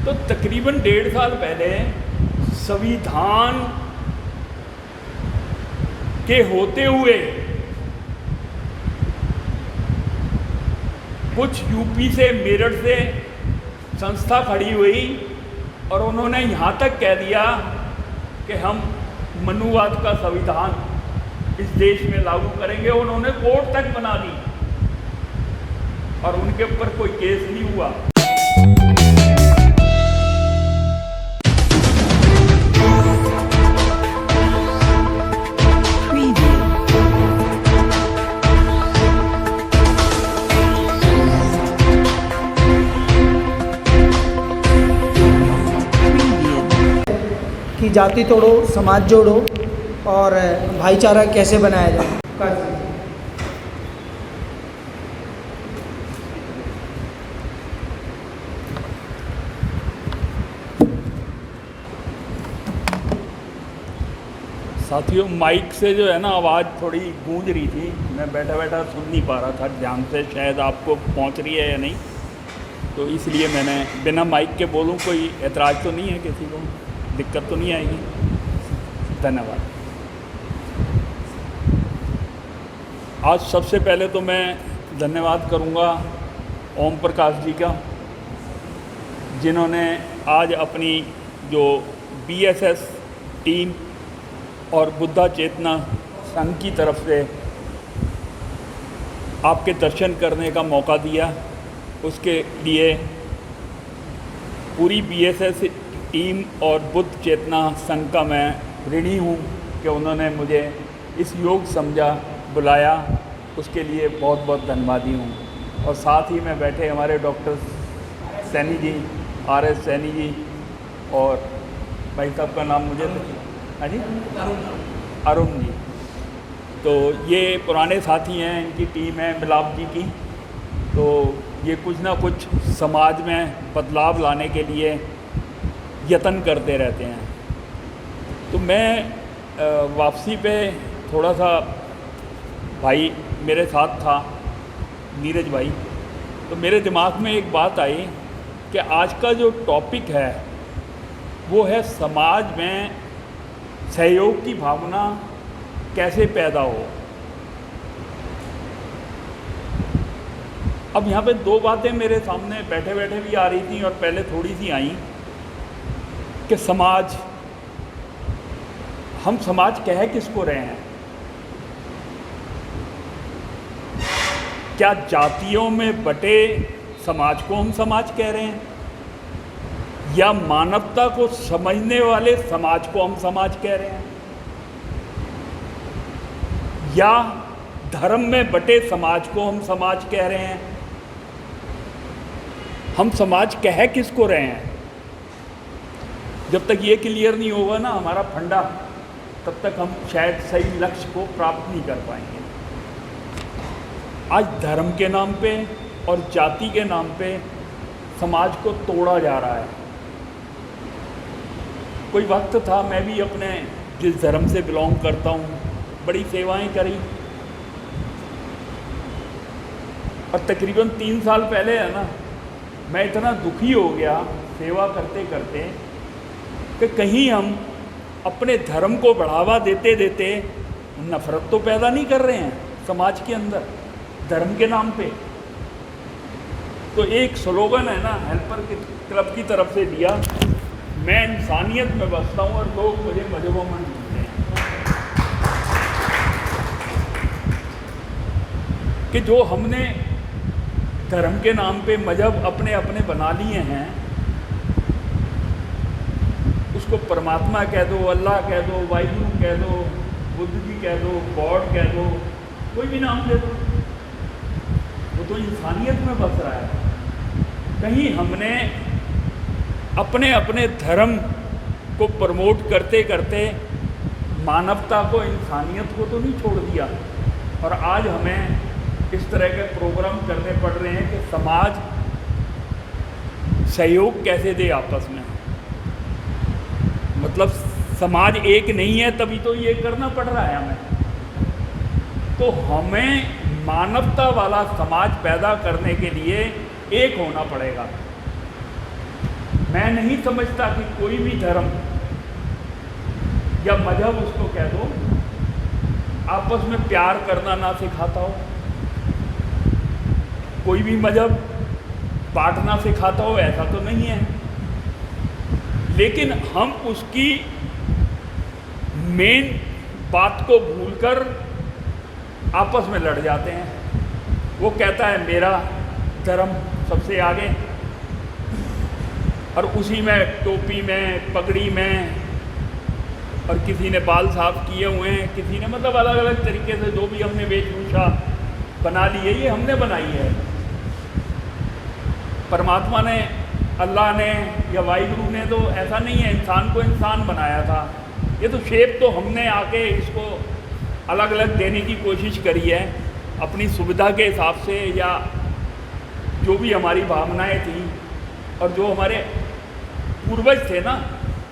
तो तकरीबन 1.5 साल पहले संविधान के होते हुए कुछ यूपी से, मेरठ से संस्था खड़ी हुई और उन्होंने यहाँ तक कह दिया कि हम मनुवाद का संविधान इस देश में लागू करेंगे। उन्होंने कोर्ट तक बना दी और उनके ऊपर कोई केस नहीं हुआ। कि जाति तोड़ो, समाज जोड़ो और भाईचारा कैसे बनाया जाए। साथियों, माइक से जो है ना आवाज़ थोड़ी गूंज रही थी, मैं बैठा बैठा सुन नहीं पा रहा था ध्यान से, शायद आपको पहुंच रही है या नहीं, तो इसलिए मैंने बिना माइक के बोलूं। कोई एतराज़ तो नहीं है, किसी को दिक्कत तो नहीं आएगी? धन्यवाद। आज सबसे पहले तो मैं धन्यवाद करूंगा ओम प्रकाश जी का, जिन्होंने आज अपनी जो बीएसएस टीम और बुद्धा चेतना संघ की तरफ से आपके दर्शन करने का मौका दिया। उसके लिए पूरी बीएसएस टीम और बुद्ध चेतना संघ का मैं ऋणी हूँ कि उन्होंने मुझे इस योग समझा, बुलाया, उसके लिए बहुत बहुत धन्यवादी हूँ। और साथ ही में बैठे हमारे डॉक्टर सैनी जी, आर.एस. सैनी जी, और भाई साहब का नाम मुझे हाँ जी, अरुण जी। तो ये पुराने साथी हैं, इनकी टीम है मिलाप जी की। तो ये कुछ ना कुछ समाज में बदलाव लाने के लिए यत्न करते रहते हैं। तो मैं वापसी पे थोड़ा सा, भाई मेरे साथ था नीरज भाई, तो मेरे दिमाग में एक बात आई कि आज का जो टॉपिक है वो है समाज में सहयोग की भावना कैसे पैदा हो। अब यहाँ पे दो बातें मेरे सामने बैठे बैठे भी आ रही थी और पहले थोड़ी सी आई कि समाज, हम समाज कह किसको रहे हैं? क्या जातियों में बटे समाज को हम समाज कह रहे हैं, या मानवता को समझने वाले समाज को हम समाज कह रहे हैं, या धर्म में बटे समाज को हम समाज कह रहे हैं? हम समाज कह किसको रहे हैं? जब तक ये क्लियर नहीं होगा ना हमारा फंडा, तब तक हम शायद सही लक्ष्य को प्राप्त नहीं कर पाएंगे। आज धर्म के नाम पे और जाति के नाम पे समाज को तोड़ा जा रहा है। कोई वक्त था, मैं भी अपने जिस धर्म से बिलोंग करता हूँ बड़ी सेवाएं करी, और तकरीबन 3 साल पहले है ना, मैं इतना दुखी हो गया सेवा करते करते कि कहीं हम अपने धर्म को बढ़ावा देते देते नफरत तो पैदा नहीं कर रहे हैं समाज के अंदर धर्म के नाम पे। तो एक स्लोगन है ना हेल्पर क्लब की तरफ से दिया, मैं इंसानियत में बसता हूँ और लोग मुझे मजहबों ढूंढते हैं। कि जो हमने धर्म के नाम पे मजहब अपने अपने बना लिए हैं, उसको परमात्मा कह दो, अल्लाह कह दो, वाहिगुरु कह दो, बुद्ध जी कह दो, गॉड कह दो, कोई भी नाम दे दो, वो तो इंसानियत में बस रहा है। कहीं हमने अपने अपने धर्म को प्रमोट करते करते मानवता को, इंसानियत को तो नहीं छोड़ दिया। और आज हमें इस तरह के प्रोग्राम करने पड़ रहे हैं कि समाज सहयोग कैसे दे आपस में। मतलब समाज एक नहीं है, तभी तो ये करना पड़ रहा है हमें। तो हमें मानवता वाला समाज पैदा करने के लिए एक होना पड़ेगा। मैं नहीं समझता कि कोई भी धर्म या मजहब, उसको कह दो, आपस में प्यार करना ना सिखाता हो। कोई भी मजहब बांटना सिखाता हो, ऐसा तो नहीं है। लेकिन हम उसकी मेन बात को भूलकर आपस में लड़ जाते हैं। वो कहता है मेरा धर्म सबसे आगे, और उसी में टोपी में, पगड़ी में, और किसी ने बाल साफ किए हुए हैं, किसी ने मतलब अलग अलग तरीके से जो भी हमने वेशभूषा बना ली है, ये हमने बनाई है। परमात्मा ने, अल्लाह ने या वाहिगुरु ने तो ऐसा नहीं है, इंसान को इंसान बनाया था। ये तो शेप तो हमने आके इसको अलग अलग देने की कोशिश करी है अपनी सुविधा के हिसाब से, या जो भी हमारी भावनाएं थी। और जो हमारे पूर्वज थे ना,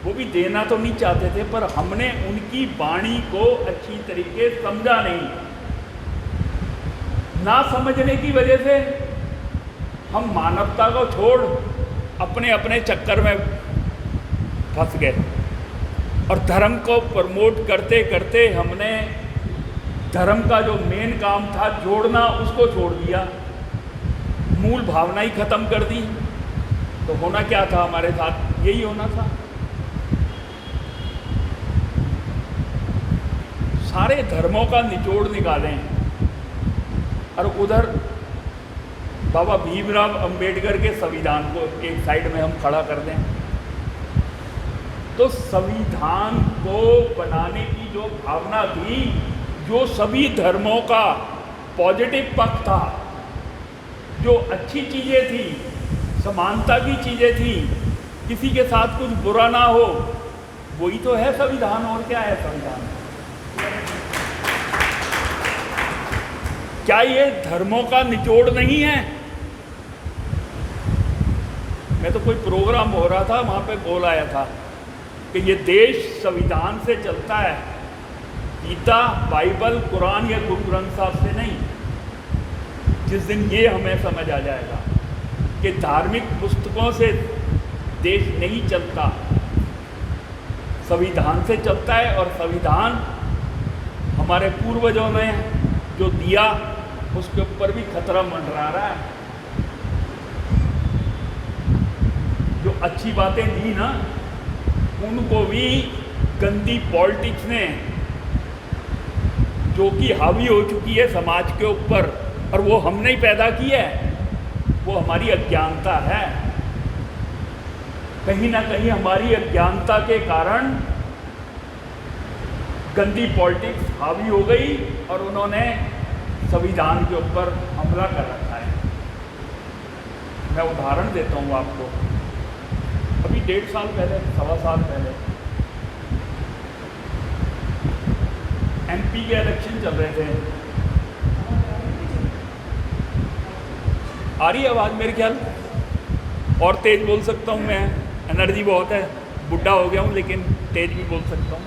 वो भी देना तो नहीं चाहते थे, पर हमने उनकी वाणी को अच्छी तरीके समझा नहीं। ना समझने की वजह से हम मानवता को छोड़ अपने अपने चक्कर में फंस गए, और धर्म को प्रमोट करते करते हमने धर्म का जो मेन काम था जोड़ना, उसको छोड़ दिया, मूल भावना ही खत्म कर दी। तो होना क्या था हमारे साथ? यही होना था। सारे धर्मों का निचोड़ निकालें, और उधर बाबा भीमराव अंबेडकर के संविधान को एक साइड में हम खड़ा कर दें, तो संविधान को बनाने की जो भावना थी, जो सभी धर्मों का पॉजिटिव पक्ष था, जो अच्छी चीज़ें थी, समानता की चीज़ें थी, किसी के साथ कुछ बुरा ना हो, वही तो है संविधान। और क्या है संविधान? क्या ये धर्मों का निचोड़ नहीं है? मैं तो कोई प्रोग्राम हो रहा था, वहाँ पे बोल आया था कि ये देश संविधान से चलता है, गीता, बाइबल, कुरान या गुरु ग्रंथ साहब से नहीं। जिस दिन ये हमें समझ आ जाएगा कि धार्मिक पुस्तकों से देश नहीं चलता, संविधान से चलता है, और संविधान हमारे पूर्वजों ने जो दिया, उसके ऊपर भी खतरा मंडरा रहा है। जो अच्छी बातें दी ना, उनको भी गंदी पॉलिटिक्स ने, जो कि हावी हो चुकी है समाज के ऊपर, और वो हमने ही पैदा की है, वो हमारी अज्ञानता है। कहीं ना कहीं हमारी अज्ञानता के कारण गंदी पॉलिटिक्स हावी हो गई, और उन्होंने संविधान के ऊपर हमला कर रखा है। मैं उदाहरण देता हूँ आपको। अभी 1.5 साल पहले, 1.25 साल पहले MP के इलेक्शन चल रहे थे। आ रही है आवाज़ मेरे ख्याल? और तेज़ बोल सकता हूँ मैं, एनर्जी बहुत है, बुढ़ा हो गया हूँ, लेकिन तेज़ भी बोल सकता हूँ।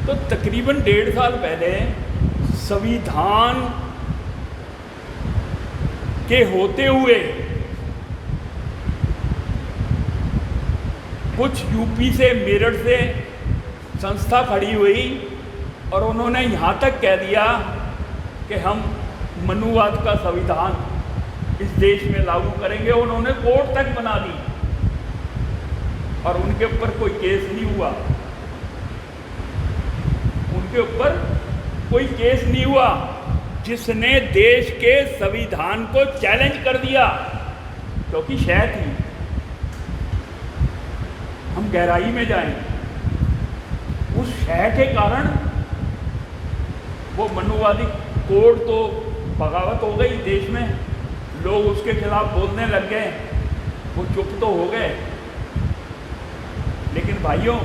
तो तकरीबन 1.5 साल पहले संविधान के होते हुए कुछ यूपी से, मेरठ से संस्था खड़ी हुई, और उन्होंने यहाँ तक कह दिया कि हम मनुवाद का संविधान इस देश में लागू करेंगे। उन्होंने कोर्ट तक बना दी, और उनके ऊपर कोई केस नहीं हुआ। उनके ऊपर कोई केस नहीं हुआ जिसने देश के संविधान को चैलेंज कर दिया, क्योंकि शय थी। हम गहराई में जाएं, उस शय के कारण वो मनुवादी कोड तो बगावत हो गई देश में, लोग उसके खिलाफ बोलने लग गए, वो चुप तो हो गए। लेकिन भाइयों,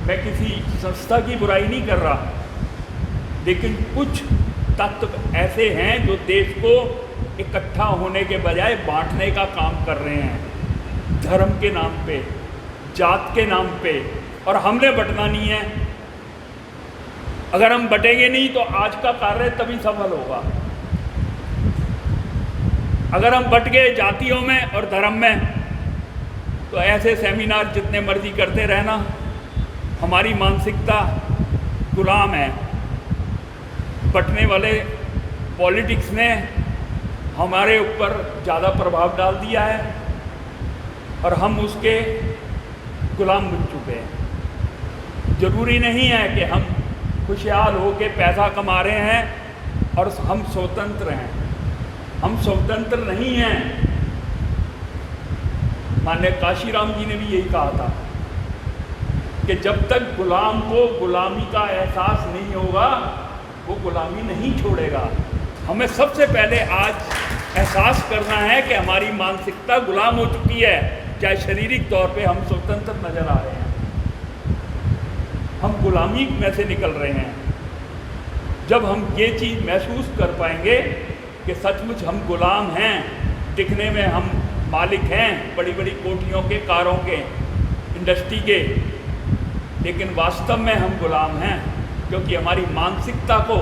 मैं किसी संस्था की बुराई नहीं कर रहा, लेकिन कुछ तत्व ऐसे हैं जो देश को इकट्ठा होने के बजाय बांटने का काम कर रहे हैं, धर्म के नाम पे, जात के नाम पे। और हमने बंटना नहीं है। अगर हम बटेंगे नहीं तो आज का कार्य तभी सफल होगा। अगर हम बट गए जातियों में और धर्म में, तो ऐसे सेमिनार जितने मर्जी करते रहना, हमारी मानसिकता गुलाम है। बंटने वाले पॉलिटिक्स ने हमारे ऊपर ज़्यादा प्रभाव डाल दिया है और हम उसके गुलाम बन चुके हैं। ज़रूरी नहीं है कि हम खुशहाल हो के पैसा कमा रहे हैं और हम स्वतंत्र हैं। हम स्वतंत्र नहीं हैं। माननीय काशीराम जी ने भी यही कहा था कि जब तक गुलाम को गुलामी का एहसास नहीं होगा वो गुलामी नहीं छोड़ेगा। हमें सबसे पहले आज एहसास करना है कि हमारी मानसिकता गुलाम हो चुकी है, चाहे शारीरिक तौर पे हम स्वतंत्र नज़र आ रहे हैं, हम गुलामी में से निकल रहे हैं। जब हम ये चीज़ महसूस कर पाएंगे कि सचमुच हम गुलाम हैं, दिखने में हम मालिक हैं बड़ी बड़ी कोठियों के, कारों के, इंडस्ट्री के, लेकिन वास्तव में हम गुलाम हैं क्योंकि हमारी मानसिकता को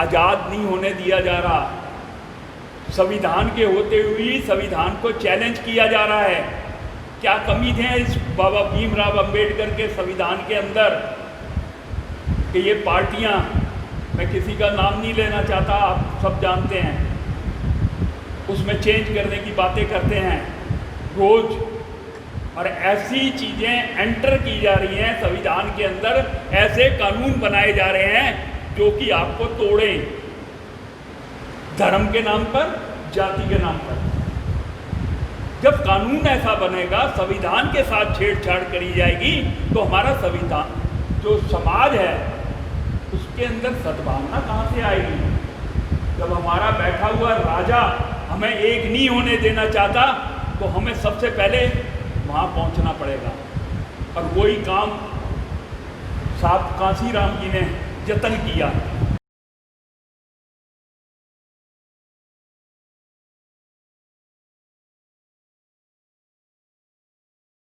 आज़ाद नहीं होने दिया जा रहा। संविधान के होते हुए संविधान को चैलेंज किया जा रहा है। क्या कमी है इस बाबा भीमराव अंबेडकर के संविधान के अंदर कि ये पार्टियां, मैं किसी का नाम नहीं लेना चाहता, आप सब जानते हैं, उसमें चेंज करने की बातें करते हैं रोज़, और ऐसी चीज़ें एंटर की जा रही हैं संविधान के अंदर, ऐसे कानून बनाए जा रहे हैं जो कि आपको तोड़ें, धर्म के नाम पर, जाति के नाम पर। जब कानून ऐसा बनेगा, संविधान के साथ छेड़छाड़ करी जाएगी, तो हमारा संविधान जो समाज है उसके अंदर सद्भावना कहाँ से आएगी। जब हमारा बैठा हुआ राजा हमें एक नहीं होने देना चाहता तो हमें सबसे पहले वहाँ पहुँचना पड़ेगा। और वही काम साहब काशीराम जी ने जतन किया।